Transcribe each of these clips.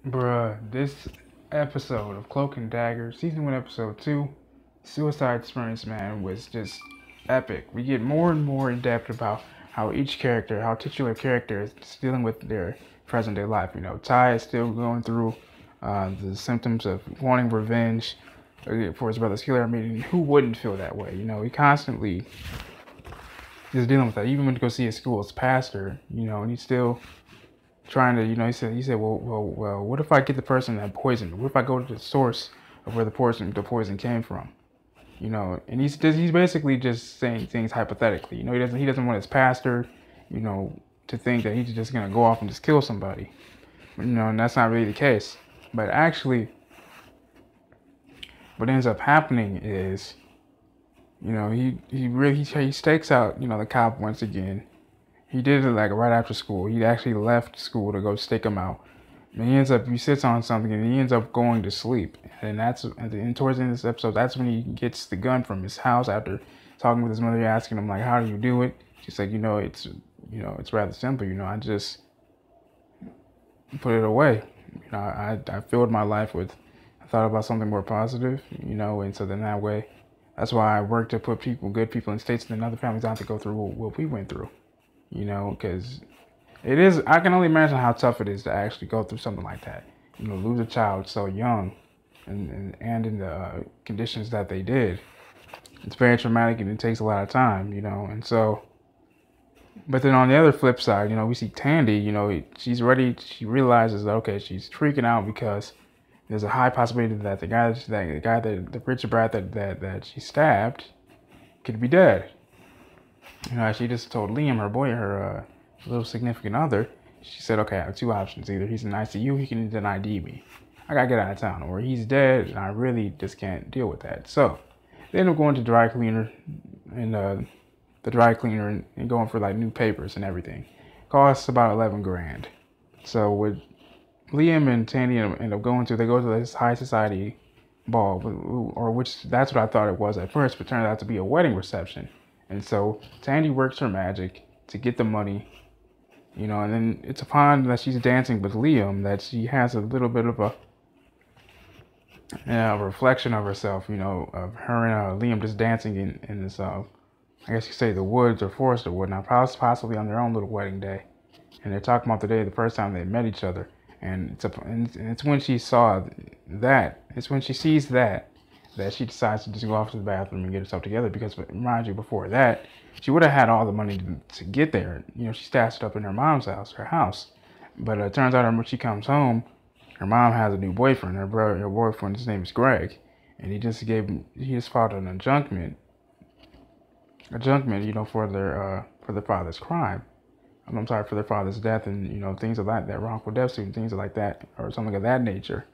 Bruh, this episode of Cloak and Dagger, season 1, episode 2, Suicide Experience, man, was just epic. We get more and more in depth about how each character, how titular character is dealing with their present day life. You know, Ty is still going through the symptoms of wanting revenge for his brother's killer. I mean, who wouldn't feel that way? You know, he constantly is dealing with that. Even when he goes see his school's pastor, you know, and he's still trying to, he said, well, what if I get the person that poisoned? What if I go to the source of where the poison came from? You know, and he's basically just saying things hypothetically. You know, he doesn't want his pastor, you know, to think that he's just gonna go off and just kill somebody. You know, and that's not really the case. But actually, what ends up happening is, you know, he stakes out, you know, the cop once again. He did it like right after school. He actually left school to go stake him out. And he sits on something and he ends up going to sleep. And towards the end of this episode, that's when he gets the gun from his house after talking with his mother, asking him like, how do you do it? She's like, it's rather simple. You know, I just put it away. You know, I filled my life with, I thought about something more positive, you know, and so then that way, that's why I work to put good people in states and other families out to go through what we went through. You know, because I can only imagine how tough it is to actually go through something like that. You know, lose a child so young and in the conditions that they did. It's very traumatic and it takes a lot of time, you know. And so, but then on the other flip side, you know, we see Tandy, you know, she's ready. She realizes that, okay, she's freaking out because there's a high possibility that the Richard brat that she stabbed could be dead. You know, she just told Liam, her little significant other, she said, okay, I have two options. Either he's in ICU, he can then ID me. I gotta get out of town. Or he's dead, and I really just can't deal with that. So, they end up going to dry cleaner, and the dry cleaner, and going for like new papers and everything. Costs about 11 grand. So, with Liam and Tandy end up they go to this high society ball, or which that's what I thought it was at first, but turned out to be a wedding reception. And so Tandy works her magic to get the money, you know, and then it's upon that she's dancing with Liam that she has a little bit of a reflection of herself, you know, of her and Liam just dancing in this, I guess you say the woods or forest or whatnot, possibly on their own little wedding day. And they're talking about the first time they met each other. And it's when she saw that, it's when she sees that she decides to just go off to the bathroom and get herself together. Because, mind you, before that, she would have had all the money to get there. You know, she stashed it up in her mom's house. But it turns out when she comes home, her mom has a new boyfriend. Her boyfriend, his name is Greg. And he just filed an injunctment, you know, for their father's crime. I'm sorry, for their father's death and, you know, things of that wrongful death suit and things like that, or something of that nature.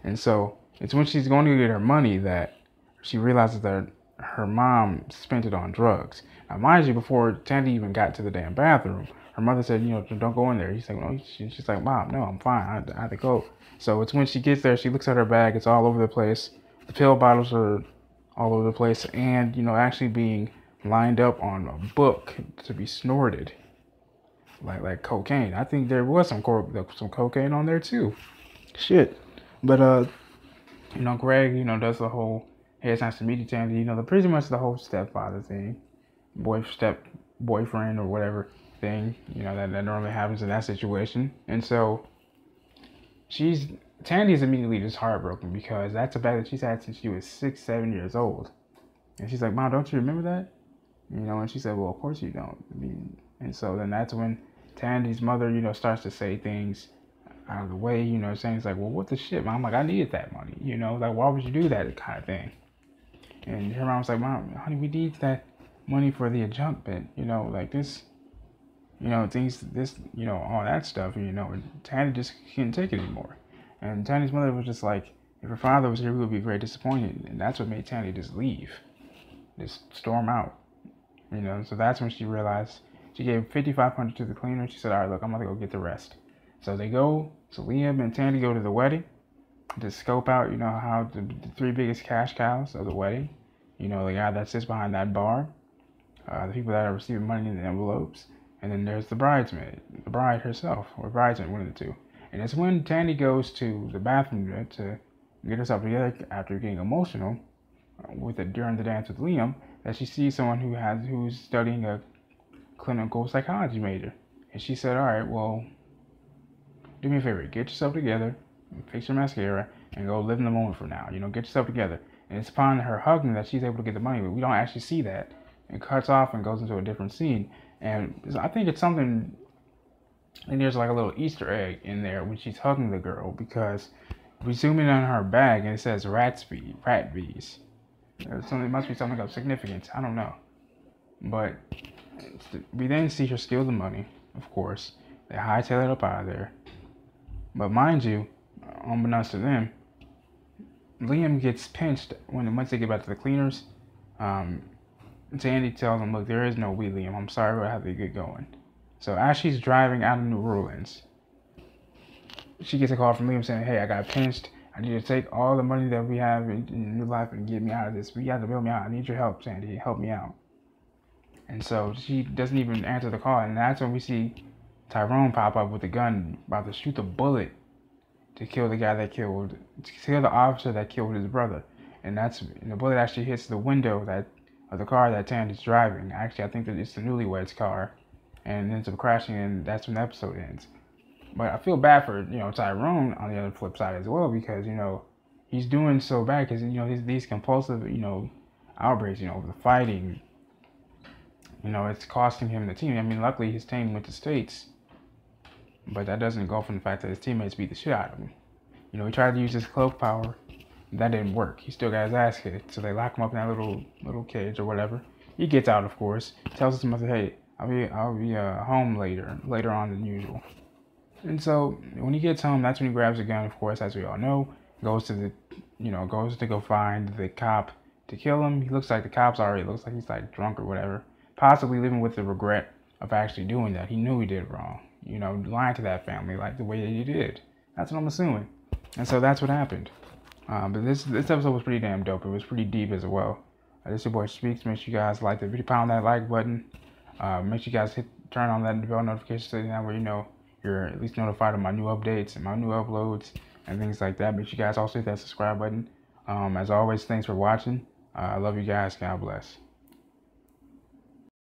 And so it's when she's going to get her money that she realizes that her mom spent it on drugs. Now, mind you, before Tandy even got to the damn bathroom, her mother said, you know, don't go in there. He's like, no. She's like, Mom, no, I'm fine. I have to go. So it's when she gets there, she looks at her bag. It's all over the place. The pill bottles are all over the place, and, you know, actually being lined up on a book to be snorted. Like cocaine. I think there was some cocaine on there too. Shit. But you know, Greg, you know, does the whole, hey, it's nice to meet you, Tandy. You know, pretty much the whole stepfather thing, step boyfriend or whatever thing. You know, that normally happens in that situation. And so Tandy's immediately just heartbroken because that's a bag that she's had since she was 6, 7 years old. And she's like, Mom, don't you remember that? You know, and she said, well, of course you don't. I mean, and so then that's when Tandy's mother, you know, starts to say things out of the way, you know, saying it's like, well, what the shit, Mom? Like, I needed that money, you know, like, why would you do that kind of thing? And her mom's like, Mom, honey, we need that money for the adjustment, you know, like this, you know, you know, all that stuff, you know, and Tandy just couldn't take it anymore. And Tandy's mother was just like, if her father was here, we would be very disappointed. And that's what made Tandy just leave, just storm out, you know. So that's when she realized. She gave $5,500 to the cleaner. She said, all right, look, I'm going to go get the rest. So Liam and Tandy go to the wedding to scope out, you know, how the three biggest cash cows of the wedding. You know, the guy that sits behind that bar, the people that are receiving money in the envelopes, and then there's the bridesmaid, the bride herself, or bridesmaid, one of the two. And it's when Tandy goes to the bathroom to get herself together after getting emotional with it during the dance with Liam, that she sees someone who's studying a clinical psychology major. And she said, all right, well, do me a favor, get yourself together, fix your mascara, and go live in the moment for now. Get yourself together. And it's upon her hugging that she's able to get the money, but we don't actually see that. It cuts off and goes into a different scene. And I think it's something, and there's like a little Easter egg in there when she's hugging the girl, because we zoom in on her bag and it says rat bees. It must be something of significance. I don't know. But we then see her steal the money, of course. They hightail it up out of there. But mind you, unbeknownst to them, Liam gets pinched once they get back to the cleaners. Tandy tells him, look, there is no we, Liam. I'm sorry, but I have to get going. So as she's driving out of New Orleans, she gets a call from Liam saying, hey, I got pinched. I need you to take all the money that we have in New Life and get me out of this. We have to bail me out. I need your help, Tandy. Help me out. And so she doesn't even answer the call. And that's when we see Tyrone pop up with a gun, about to shoot the bullet to kill the officer that killed his brother. And the bullet actually hits the window of the car that Tandy's driving. Actually, I think that it's the newlyweds car, and ends up crashing, and that's when the episode ends. But I feel bad for, Tyrone on the other flip side as well, because, he's doing so bad because, these compulsive, outbreaks, the fighting, it's costing him the team. I mean, luckily his team went to States, but that doesn't go from the fact that his teammates beat the shit out of him. He tried to use his cloak power. That didn't work. He still got his ass kicked. So they lock him up in that little cage or whatever. He gets out, of course. Tells his mother, hey, I'll be home later on than usual. And so when he gets home, that's when he grabs a gun, of course, as we all know. Goes to go find the cop to kill him. He looks like the cop's already looks like he's like drunk or whatever. Possibly living with the regret of actually doing that. He knew he did wrong. Lying to that family like the way that he did. That's what I'm assuming. And so that's what happened. But this episode was pretty damn dope. It was pretty deep as well. This is your boy Speaks. Make sure you guys like the video, pound that like button. Make sure you guys turn on that bell notification so that way you're at least notified of my new updates and my new uploads and things like that. Make sure you guys also hit that subscribe button. As always, thanks for watching. I love you guys. God bless.